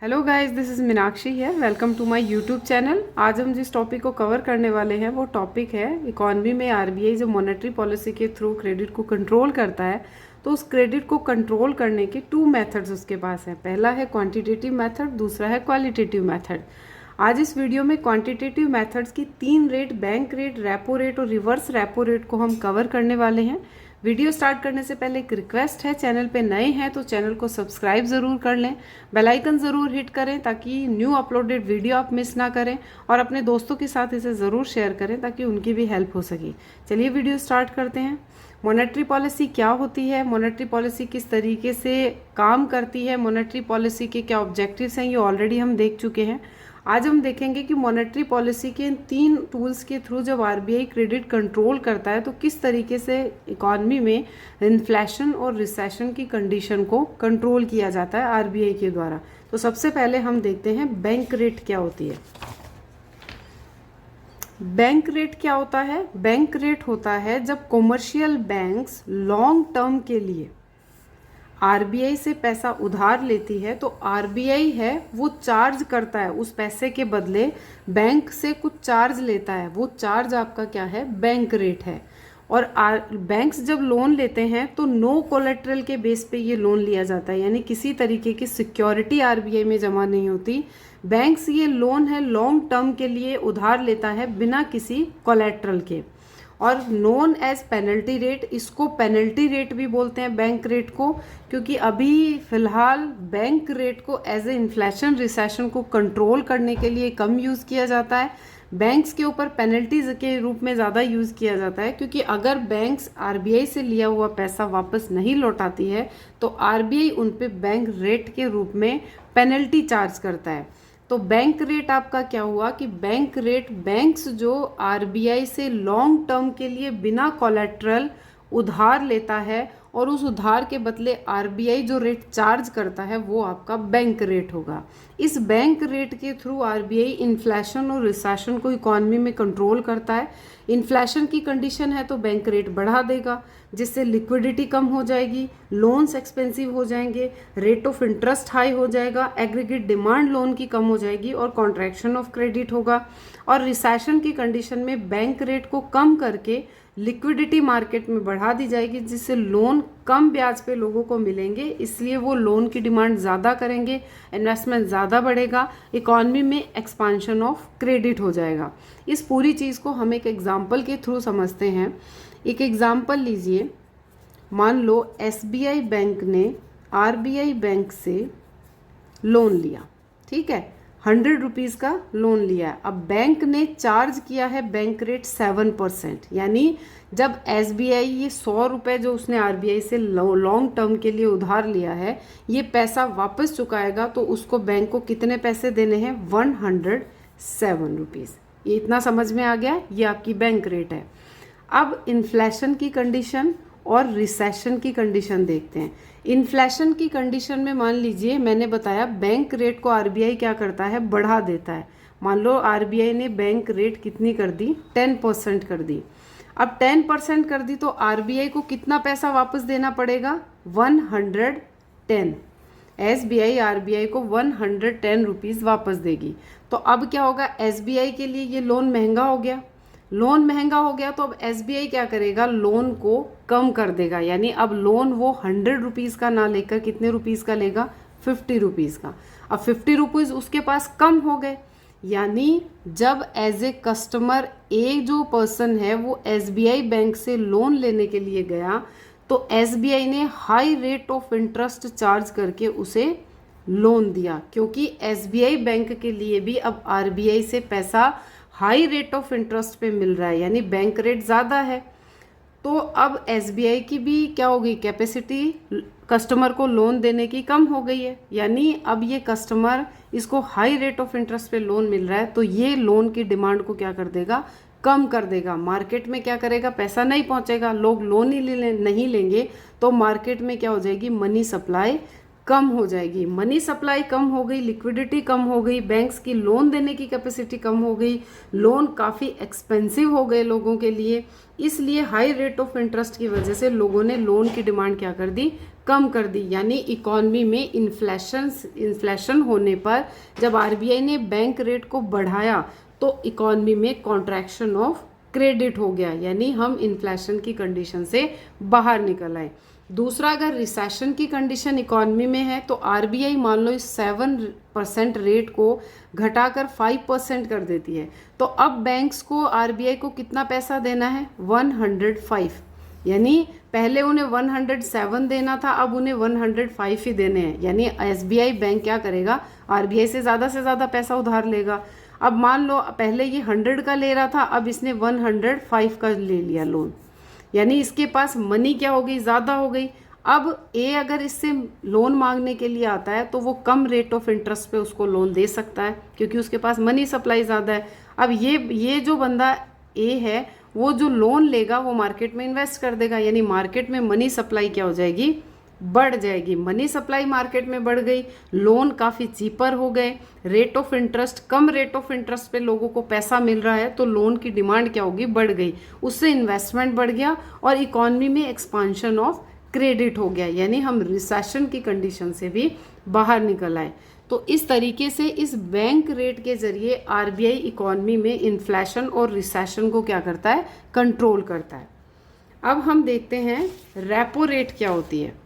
Hello guys, this is Meenakshi है। Welcome to my YouTube channel. आज हम जिस टॉपिक को कवर करने वाले हैं वो टॉपिक है इकॉनमी में आरबीआई जो मॉनेटरी पॉलिसी के थ्रू क्रेडिट को कंट्रोल करता है, तो उस क्रेडिट को कंट्रोल करने के टू मेथड्स उसके पास हैं। पहला है क्वांटिटेटिव मेथड, दूसरा है क्वालिटेटिव मेथड। आज इस वीडियो में क्वांटिटेटिव मेथड्स की 3 rate, bank rate, repo rate और रिवर्स रेपो रेट को हम कवर करने वाले हैं। वीडियो स्टार्ट करने से पहले एक रिक्वेस्ट है, चैनल पे नए हैं तो चैनल को सब्सक्राइब ज़रूर कर लें, बेल आइकन ज़रूर हिट करें ताकि न्यू अपलोडेड वीडियो आप मिस ना करें, और अपने दोस्तों के साथ इसे ज़रूर शेयर करें ताकि उनकी भी हेल्प हो सके। चलिए वीडियो स्टार्ट करते हैं। मॉनेटरी पॉलिसी क्या होती है, मॉनेटरी पॉलिसी किस तरीके से काम करती है, मॉनेटरी पॉलिसी के क्या ऑब्जेक्टिव्स हैं, ये ऑलरेडी हम देख चुके हैं। आज हम देखेंगे कि मॉनेटरी पॉलिसी के इन 3 टूल्स के थ्रू जब आरबीआई क्रेडिट कंट्रोल करता है तो किस तरीके से इकॉनमी में इन्फ्लेशन और रिसेशन की कंडीशन को कंट्रोल किया जाता है आरबीआई के द्वारा। तो सबसे पहले हम देखते हैं बैंक रेट क्या होती है। बैंक रेट क्या होता है? बैंक रेट होता है जब कॉमर्शियल बैंक्स लॉन्ग टर्म के लिए आरबीआई से पैसा उधार लेती है तो आरबीआई है वो चार्ज करता है, उस पैसे के बदले बैंक से कुछ चार्ज लेता है। वो चार्ज आपका क्या है? बैंक रेट है। और बैंक्स जब लोन लेते हैं तो नो कोलेट्रल के बेस पे ये लोन लिया जाता है, यानी किसी तरीके की सिक्योरिटी आरबीआई में जमा नहीं होती। बैंक्स ये लोन है लॉन्ग टर्म के लिए उधार लेता है बिना किसी कोलेट्रल के, और नोन एज पेनल्टी रेट। इसको पेनल्टी रेट भी बोलते हैं बैंक रेट को, क्योंकि अभी फिलहाल बैंक रेट को एज ए इन्फ्लेशन रिसेशन को कंट्रोल करने के लिए कम यूज़ किया जाता है। बैंक्स के ऊपर पेनल्टीज के रूप में ज़्यादा यूज़ किया जाता है, क्योंकि अगर बैंक्स आरबीआई से लिया हुआ पैसा वापस नहीं लौटाती है तो आरबीआई उन पे बैंक रेट के रूप में पेनल्टी चार्ज करता है। तो बैंक रेट आपका क्या हुआ कि बैंक रेट बैंक्स जो आरबीआई से लॉन्ग टर्म के लिए बिना कोलेट्रल उधार लेता है और उस उधार के बदले आरबीआई जो रेट चार्ज करता है वो आपका बैंक रेट होगा। इस बैंक रेट के थ्रू आरबीआई इन्फ्लेशन और रिसेशन को इकॉनमी में कंट्रोल करता है। इन्फ्लेशन की कंडीशन है तो बैंक रेट बढ़ा देगा, जिससे लिक्विडिटी कम हो जाएगी, लोन्स एक्सपेंसिव हो जाएंगे, रेट ऑफ इंटरेस्ट हाई हो जाएगा, एग्रीगेट डिमांड लोन की कम हो जाएगी और कॉन्ट्रैक्शन ऑफ क्रेडिट होगा। और रिसेशन की कंडीशन में बैंक रेट को कम करके लिक्विडिटी मार्केट में बढ़ा दी जाएगी, जिससे लोन कम ब्याज पे लोगों को मिलेंगे, इसलिए वो लोन की डिमांड ज़्यादा करेंगे, इन्वेस्टमेंट ज़्यादा बढ़ेगा, इकॉनमी में एक्सपांशन ऑफ क्रेडिट हो जाएगा। इस पूरी चीज़ को हम एक एग्जांपल के थ्रू समझते हैं। एक एग्जांपल लीजिए, मान लो एसबीआई बैंक ने आरबीआई बैंक से लोन लिया, ठीक है, 100 रुपीज़ का लोन लिया है। अब बैंक ने चार्ज किया है बैंक रेट 7%, यानी जब एसबीआई ये 100 रुपये जो उसने आरबीआई से लॉन्ग टर्म के लिए उधार लिया है ये पैसा वापस चुकाएगा तो उसको बैंक को कितने पैसे देने हैं? 107 रुपीज़। ये इतना समझ में आ गया? ये आपकी बैंक रेट है। अब इन्फ्लेशन की कंडीशन और रिसेशन की कंडीशन देखते हैं। इन्फ्लेशन की कंडीशन में मान लीजिए मैंने बताया बैंक रेट को आरबीआई क्या करता है? बढ़ा देता है। मान लो आरबीआई ने बैंक रेट कितनी कर दी? 10% कर दी। अब 10% कर दी तो आरबीआई को कितना पैसा वापस देना पड़ेगा? 110। एसबीआई आरबीआई को 110 रुपीज़ वापस देगी। तो अब क्या होगा? एसबीआई के लिए ये लोन महंगा हो गया। लोन महंगा हो गया तो अब एसबीआई क्या करेगा? लोन को कम कर देगा, यानी अब लोन वो 100 रुपीज़ का ना लेकर कितने रुपीज़ का लेगा? 50 रुपीज़ का। अब 50 रुपीज़ उसके पास कम हो गए, यानी जब एज ए कस्टमर एक जो पर्सन है वो एसबीआई बैंक से लोन लेने के लिए गया तो एसबीआई ने high rate of interest charge करके उसे लोन दिया, क्योंकि एसबीआई बैंक के लिए भी अब आरबीआई से पैसा हाई रेट ऑफ इंटरेस्ट पे मिल रहा है, यानी बैंक रेट ज़्यादा है। तो अब एसबीआई की भी क्या हो गई? कैपेसिटी कस्टमर को लोन देने की कम हो गई है, यानी अब ये कस्टमर इसको हाई रेट ऑफ इंटरेस्ट पे लोन मिल रहा है तो ये लोन की डिमांड को क्या कर देगा? कम कर देगा। मार्केट में क्या करेगा? पैसा नहीं पहुंचेगा, लोग लोन ही नहीं लेंगे तो मार्केट में क्या हो जाएगी? मनी सप्लाई कम हो जाएगी। मनी सप्लाई कम हो गई, लिक्विडिटी कम हो गई, बैंक्स की लोन देने की कैपेसिटी कम हो गई, लोन काफ़ी एक्सपेंसिव हो गए लोगों के लिए, इसलिए हाई रेट ऑफ इंटरेस्ट की वजह से लोगों ने लोन की डिमांड क्या कर दी, कम कर दी। यानी इकॉनमी में इन्फ्लेशन होने पर जब आरबीआई ने बैंक रेट को बढ़ाया तो इकॉनमी में कॉन्ट्रैक्शन ऑफ क्रेडिट हो गया, यानी हम इन्फ्लेशन की कंडीशन से बाहर निकल आए। दूसरा, अगर रिसेशन की कंडीशन इकॉनमी में है तो आरबीआई मान लो इस 7% रेट को घटाकर 5% कर देती है, तो अब बैंक्स को आरबीआई को कितना पैसा देना है, 105। यानी पहले उन्हें 107 देना था, अब उन्हें 105 ही देने हैं। यानी एसबीआई बैंक क्या करेगा, आरबीआई से ज़्यादा पैसा उधार लेगा। अब मान लो पहले ये 100 का ले रहा था, अब इसने 105 का ले लिया लोन, यानी इसके पास मनी क्या हो गई, ज़्यादा हो गई। अब ए अगर इससे लोन मांगने के लिए आता है तो वो कम रेट ऑफ इंटरेस्ट पे उसको लोन दे सकता है क्योंकि उसके पास मनी सप्लाई ज़्यादा है। अब ये जो बंदा ए है वो जो लोन लेगा वो मार्केट में इन्वेस्ट कर देगा, यानी मार्केट में मनी सप्लाई क्या हो जाएगी, बढ़ जाएगी। मनी सप्लाई मार्केट में बढ़ गई, लोन काफ़ी चीपर हो गए, rate of interest, come rate of interest पे लोगों को पैसा मिल रहा है तो लोन की डिमांड क्या होगी, बढ़ गई, उससे इन्वेस्टमेंट बढ़ गया और इकॉनमी में एक्सपांशन ऑफ क्रेडिट हो गया, यानी हम रिसेशन की कंडीशन से भी बाहर निकल आए। तो इस तरीके से इस बैंक रेट के जरिए आरबीआई इकॉनमी में इन्फ्लेशन और रिसेशन को क्या करता है, कंट्रोल करता है। अब हम देखते हैं रेपो रेट क्या होती है।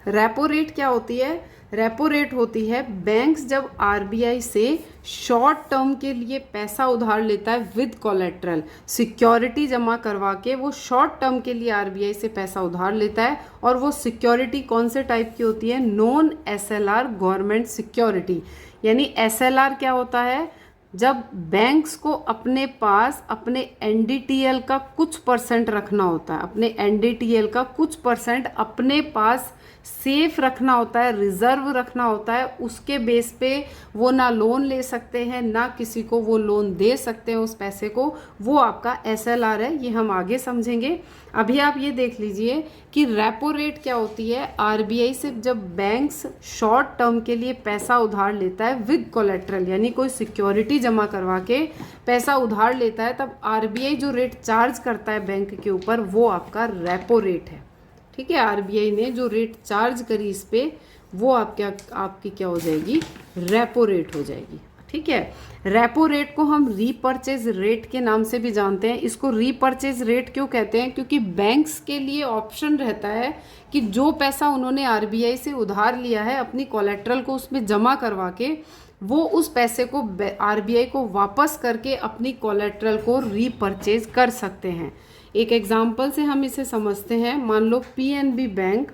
रेपो रेट क्या होती है, रेपो रेट होती है बैंक्स जब आरबीआई से शॉर्ट टर्म के लिए पैसा उधार लेता है विद कोलेट्रल, सिक्योरिटी जमा करवा के वो शॉर्ट टर्म के लिए आरबीआई से पैसा उधार लेता है। और वो सिक्योरिटी कौन से टाइप की होती है, नॉन एसएलआर गवर्नमेंट सिक्योरिटी। यानी एसएलआर क्या होता है, जब बैंक्स को अपने पास अपने एनडीटीएल का कुछ परसेंट रखना होता है, अपने एनडीटीएल का कुछ परसेंट अपने पास सेफ रखना होता है, रिजर्व रखना होता है, उसके बेस पे वो ना लोन ले सकते हैं ना किसी को वो लोन दे सकते हैं उस पैसे को, वो आपका एसएलआर है। ये हम आगे समझेंगे। अभी आप ये देख लीजिए कि रेपो रेट क्या होती है। आरबीआई से जब बैंक्स शॉर्ट टर्म के लिए पैसा उधार लेता है विद कोलेट्रल, यानी कोई सिक्योरिटी जमा करवा के पैसा उधार लेता है, तब आरबीआई जो रेट चार्ज करता है बैंक के ऊपर वो आपका रेपो रेट है। ठीक है, आरबीआई ने जो रेट चार्ज करी इस पे वो आपकी क्या हो जाएगी, रेपो रेट हो जाएगी। ठीक है, रेपो रेट को हम रीपर्चेज रेट के नाम से भी जानते हैं। इसको रीपर्चेज रेट क्यों कहते हैं, क्योंकि बैंक्स के लिए ऑप्शन रहता है कि जो पैसा उन्होंने आरबीआई से उधार लिया है अपनी कोलेट्रल को उसमें जमा करवा के वो उस पैसे को आरबीआई को वापस करके अपनी कोलेट्रल को रीपर्चेज कर सकते हैं। एक एग्जाम्पल से हम इसे समझते हैं। मान लो पीएनबी बैंक,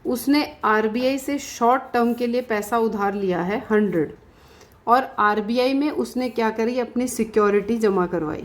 उसने आरबीआई से शॉर्ट टर्म के लिए पैसा उधार लिया है 100 और आरबीआई में उसने क्या करी, अपनी सिक्योरिटी जमा करवाई,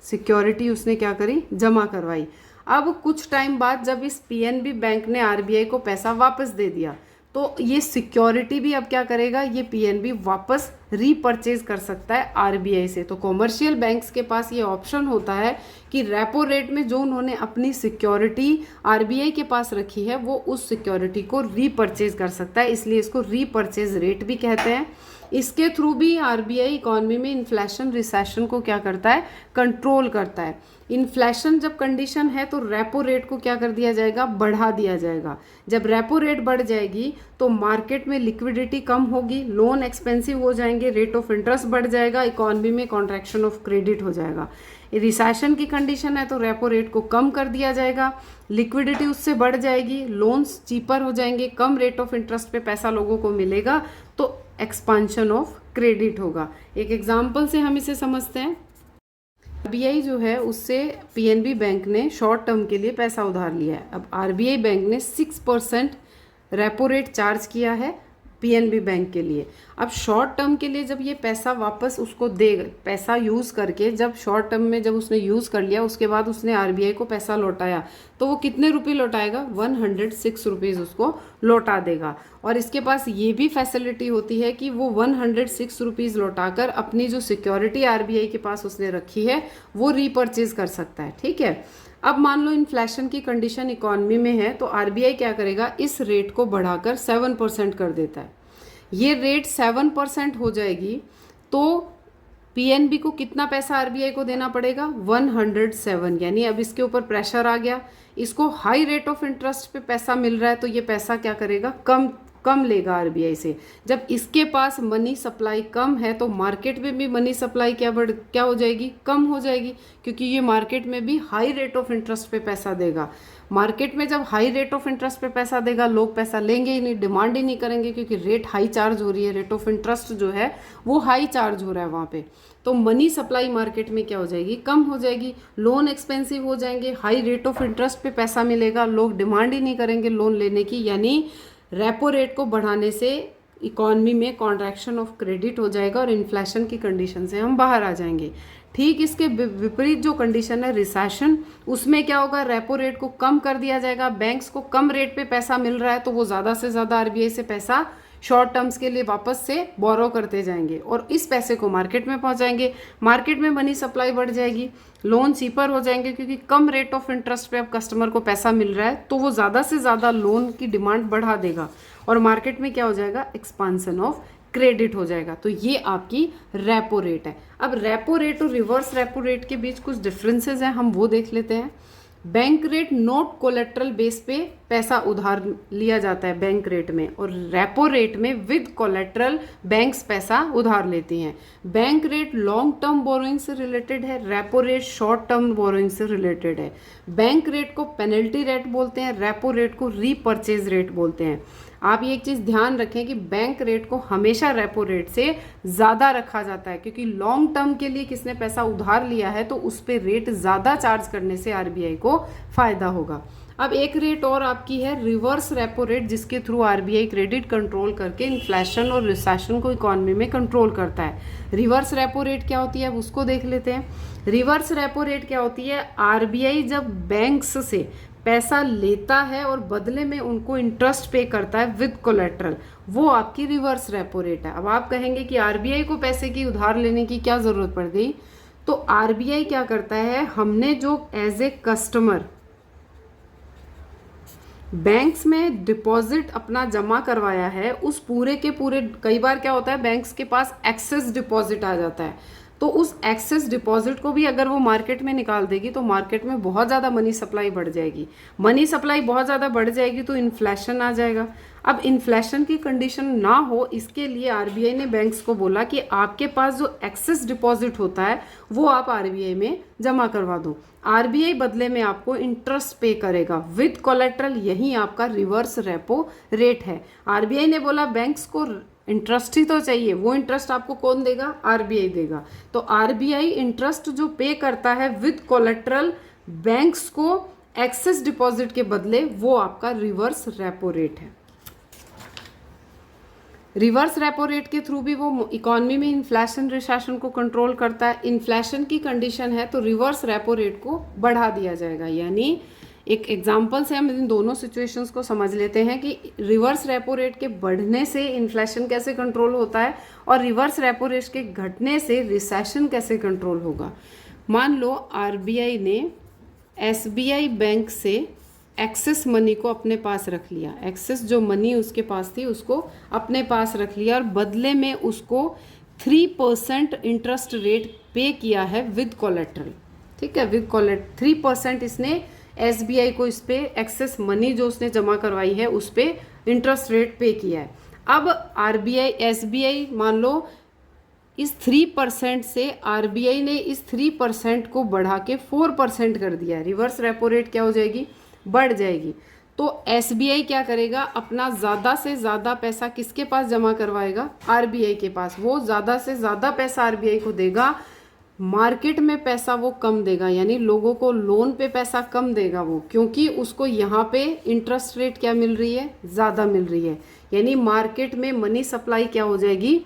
सिक्योरिटी उसने क्या करी, जमा करवाई। अब कुछ टाइम बाद जब इस पीएनबी बैंक ने आरबीआई को पैसा वापस दे दिया तो ये सिक्योरिटी भी अब क्या करेगा, ये पीएनबी वापस रीपर्चेज कर सकता है आरबीआई से। तो कॉमर्शियल बैंक्स के पास ये ऑप्शन होता है कि रेपो रेट में जो उन्होंने अपनी सिक्योरिटी आरबीआई के पास रखी है वो उस सिक्योरिटी को रीपर्चेज कर सकता है, इसलिए इसको रीपर्चेज रेट भी कहते हैं। इसके थ्रू भी आरबीआई इकॉनमी में इन्फ्लेशन रिसेशन को क्या करता है, कंट्रोल करता है। इन्फ्लेशन जब कंडीशन है तो रेपो रेट को क्या कर दिया जाएगा, बढ़ा दिया जाएगा। जब रेपो रेट बढ़ जाएगी तो मार्केट में लिक्विडिटी कम होगी, लोन एक्सपेंसिव हो जाएंगे, रेट ऑफ इंटरेस्ट बढ़ जाएगा, इकॉनमी में कॉन्ट्रैक्शन ऑफ क्रेडिट हो जाएगा। रिसेशन की कंडीशन है तो रेपो रेट को कम कर दिया जाएगा, लिक्विडिटी उससे बढ़ जाएगी, लोन्स चीपर हो जाएंगे, कम रेट ऑफ इंटरेस्ट पे पैसा लोगों को मिलेगा तो एक्सपांशन ऑफ क्रेडिट होगा। एक एग्जाम्पल से हम इसे समझते हैं। आरबीआई जो है उससे पीएनबी बैंक ने शॉर्ट टर्म के लिए पैसा उधार लिया है। अब आरबीआई बैंक ने 6% रेपो रेट चार्ज किया है पीएनबी बैंक के लिए। अब शॉर्ट टर्म के लिए जब ये पैसा वापस उसको दे, पैसा यूज़ करके जब शॉर्ट टर्म में जब उसने यूज़ कर लिया उसके बाद उसने आरबीआई को पैसा लौटाया तो वो कितने रुपये लौटाएगा, 106 रुपीज़ उसको लौटा देगा। और इसके पास ये भी फैसिलिटी होती है कि वो 106 रुपीज़ लौटाकर अपनी जो सिक्योरिटी आरबीआई के पास उसने रखी है वो रीपर्चेज कर सकता है। ठीक है, अब मान लो इन्फ्लेशन की कंडीशन इकॉनमी में है तो आरबीआई क्या करेगा, इस रेट को बढ़ाकर 7% कर देता है। ये रेट 7% हो जाएगी तो पीएनबी को कितना पैसा आरबीआई को देना पड़ेगा, 107। यानी अब इसके ऊपर प्रेशर आ गया, इसको हाई रेट ऑफ इंटरेस्ट पे पैसा मिल रहा है तो ये पैसा क्या करेगा, कम कम लेगा आरबीआई से। जब इसके पास मनी सप्लाई कम है तो मार्केट में भी मनी सप्लाई क्या हो जाएगी, कम हो जाएगी, क्योंकि ये मार्केट में भी हाई रेट ऑफ इंटरेस्ट पे पैसा देगा। मार्केट में जब हाई रेट ऑफ इंटरेस्ट पे पैसा देगा, लोग पैसा लेंगे ही नहीं, डिमांड ही नहीं करेंगे, क्योंकि रेट हाई चार्ज हो रही है, रेट ऑफ इंटरेस्ट जो है वो हाई चार्ज हो रहा है वहाँ पे। तो मनी सप्लाई मार्केट में क्या हो जाएगी, कम हो जाएगी, लोन एक्सपेंसिव हो जाएंगे, हाई रेट ऑफ इंटरेस्ट पे पैसा मिलेगा, लोग डिमांड ही नहीं करेंगे लोन लेने की। यानी रेपो रेट को बढ़ाने से इकॉनमी में कॉन्ट्रैक्शन ऑफ क्रेडिट हो जाएगा और इन्फ्लेशन की कंडीशन से हम बाहर आ जाएंगे। ठीक इसके विपरीत जो कंडीशन है रिसेशन, उसमें क्या होगा, रेपो रेट को कम कर दिया जाएगा, बैंक्स को कम रेट पे पैसा मिल रहा है तो वो ज़्यादा से ज़्यादा आरबीआई से पैसा शॉर्ट टर्म्स के लिए वापस से बोरो करते जाएंगे और इस पैसे को मार्केट में पहुंचाएंगे। मार्केट में मनी सप्लाई बढ़ जाएगी, लोन चीपर हो जाएंगे, क्योंकि कम रेट ऑफ इंटरेस्ट पे अब कस्टमर को पैसा मिल रहा है तो वो ज़्यादा से ज़्यादा लोन की डिमांड बढ़ा देगा और मार्केट में क्या हो जाएगा, एक्सपांसन ऑफ क्रेडिट हो जाएगा। तो ये आपकी रेपो रेट है। अब रेपो रेट और रिवर्स रेपो रेट के बीच कुछ डिफरेंसेस हैं, हम वो देख लेते हैं। Bank rate note collateral base पे पैसा उधार लिया जाता है बैंक रेट में, और रेपो रेट में विद कोलेट्रल बैंक्स पैसा उधार लेती हैं। Bank rate long term borrowing से रिलेटेड है, repo rate short term borrowing से रिलेटेड है। बैंक रेट को पेनल्टी रेट बोलते हैं, रेपो रेट को रीपर्चेज रेट बोलते हैं। आप ये एक चीज़ ध्यान रखें कि बैंक रेट को हमेशा रेपो रेट से ज़्यादा रखा जाता है, क्योंकि लॉन्ग टर्म के लिए किसने पैसा उधार लिया है तो उस पर रेट ज़्यादा चार्ज करने से आरबीआई को फ़ायदा होगा। अब एक रेट और आपकी है रिवर्स रेपो रेट, जिसके थ्रू आरबीआई क्रेडिट कंट्रोल करके इन्फ्लेशन और रिसेशन को इकोनॉमी में कंट्रोल करता है। रिवर्स रेपो रेट क्या होती है अब उसको देख लेते हैं। रिवर्स रेपो रेट क्या होती है, आरबीआई जब बैंक्स से पैसा लेता है और बदले में उनको इंटरेस्ट पे करता है विद कोलेट्रल, वो आपकी रिवर्स रेपो रेट है। अब आप कहेंगे कि आरबीआई को पैसे की उधार लेने की क्या ज़रूरत पड़ गई, तो आरबीआई क्या करता है, हमने जो एज ए कस्टमर बैंक्स में डिपॉजिट अपना जमा करवाया है उस पूरे के पूरे, कई बार क्या होता है बैंक्स के पास एक्सेस डिपॉजिट आ जाता है, तो उस एक्सेस डिपॉजिट को भी अगर वो मार्केट में निकाल देगी तो मार्केट में बहुत ज़्यादा मनी सप्लाई बढ़ जाएगी। मनी सप्लाई बहुत ज़्यादा बढ़ जाएगी तो इन्फ्लेशन आ जाएगा। अब इन्फ्लेशन की कंडीशन ना हो इसके लिए आरबीआई ने बैंक्स को बोला कि आपके पास जो एक्सेस डिपॉजिट होता है वो आप आरबीआई में जमा करवा दो, आरबीआई बदले में आपको इंटरेस्ट पे करेगा विद कोलेट्रल। यही आपका रिवर्स रेपो रेट है। आरबीआई ने बोला बैंक्स को इंटरेस्ट ही तो चाहिए, वो इंटरेस्ट आपको कौन देगा, आरबीआई देगा। तो आरबीआई इंटरेस्ट जो पे करता है विद कोलेट्रल बैंक्स को एक्सेस डिपॉजिट के बदले, वो आपका रिवर्स रेपो रेट है। रिवर्स रेपो रेट के थ्रू भी वो इकोनॉमी में इन्फ्लेशन रिसेशन को कंट्रोल करता है। इन्फ्लेशन की कंडीशन है तो रिवर्स रेपो रेट को बढ़ा दिया जाएगा। यानी एक एग्जाम्पल से हम इन दोनों सिचुएशंस को समझ लेते हैं कि रिवर्स रेपो रेट के बढ़ने से इन्फ्लेशन कैसे कंट्रोल होता है और रिवर्स रेपो रेट के घटने से रिसेशन कैसे कंट्रोल होगा। मान लो आरबीआई ने एसबीआई बैंक से एक्सेस मनी को अपने पास रख लिया, एक्सेस जो मनी उसके पास थी उसको अपने पास रख लिया और बदले में उसको 3% इंटरेस्ट रेट पे किया है विद कोलेट्रल। ठीक है, विद कोलेट्रल 3% इसने एसबीआई को इस पे एक्सेस मनी जो उसने जमा करवाई है उस पे इंटरेस्ट रेट पे किया है। अब आरबीआई एसबीआई मान लो इस 3% से आरबीआई ने इस 3% को बढ़ा के 4% कर दिया, रिवर्स रेपो रेट क्या हो जाएगी, बढ़ जाएगी। तो एसबीआई क्या करेगा, अपना ज़्यादा से ज़्यादा पैसा किसके पास जमा करवाएगा, आरबीआई के पास। वो ज़्यादा से ज़्यादा पैसा आरबीआई को देगा, मार्केट में पैसा वो कम देगा, यानी लोगों को लोन पे पैसा कम देगा वो, क्योंकि उसको यहाँ पे इंटरेस्ट रेट क्या मिल रही है, ज़्यादा मिल रही है। यानी मार्केट में मनी सप्लाई क्या हो जाएगी,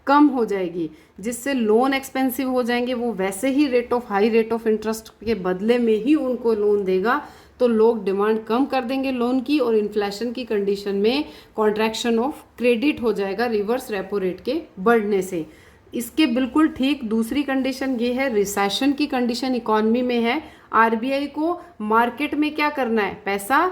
कम हो जाएगी, जिससे लोन एक्सपेंसिव हो जाएंगे। वो वैसे ही हाई रेट ऑफ इंटरेस्ट के बदले में ही उनको लोन देगा, तो लोग डिमांड कम कर देंगे लोन की और इन्फ्लेशन की कंडीशन में कॉन्ट्रैक्शन ऑफ क्रेडिट हो जाएगा रिवर्स रेपो रेट के बढ़ने से। इसके बिल्कुल ठीक दूसरी कंडीशन ये है, रिसेशन की कंडीशन इकॉनमी में है, आरबीआई को मार्केट में क्या करना है, पैसा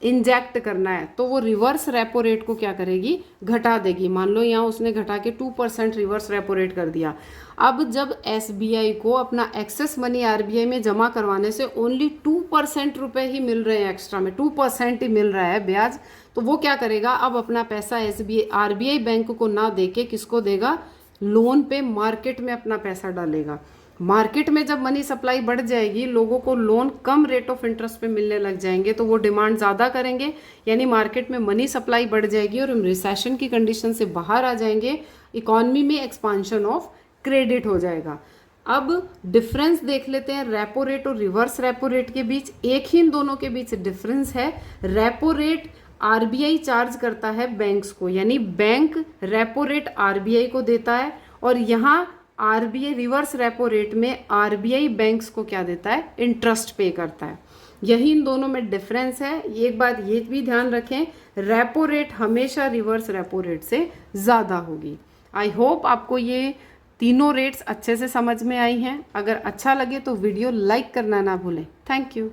इंजेक्ट करना है, तो वो रिवर्स रेपो रेट को क्या करेगी, घटा देगी। मान लो यहाँ उसने घटा के 2% रिवर्स रेपो रेट कर दिया। अब जब एसबीआई को अपना एक्सेस मनी आरबीआई में जमा करवाने से ओनली 2% रुपए ही मिल रहे हैं, एक्स्ट्रा में 2% ही मिल रहा है ब्याज, तो वो क्या करेगा, अब अपना पैसा एसबीआई आरबीआई बैंक को ना देके किसको देगा, लोन पे मार्केट में अपना पैसा डालेगा। मार्केट में जब मनी सप्लाई बढ़ जाएगी, लोगों को loan come rate of interest पे मिलने लग जाएंगे, तो वो डिमांड ज़्यादा करेंगे, यानी मार्केट में मनी सप्लाई बढ़ जाएगी और हम रिसेशन की कंडीशन से बाहर आ जाएंगे, इकॉनमी में एक्सपांशन ऑफ क्रेडिट हो जाएगा। अब डिफरेंस देख लेते हैं रेपो रेट और रिवर्स रेपो रेट के बीच। एक ही इन दोनों के बीच डिफरेंस है। रेपो रेट आरबीआई चार्ज करता है बैंक्स को, यानी बैंक रेपो रेट आरबीआई को देता है, और यहाँ आरबीआई रिवर्स रेपो रेट में आरबीआई बैंक्स को क्या देता है, इंटरेस्ट पे करता है। यही इन दोनों में डिफरेंस है। एक बात ये भी ध्यान रखें, रेपो रेट हमेशा रिवर्स रेपो रेट से ज़्यादा होगी। आई होप आपको ये तीनों रेट्स अच्छे से समझ में आई हैं। अगर अच्छा लगे तो वीडियो लाइक करना ना भूलें। Thank you.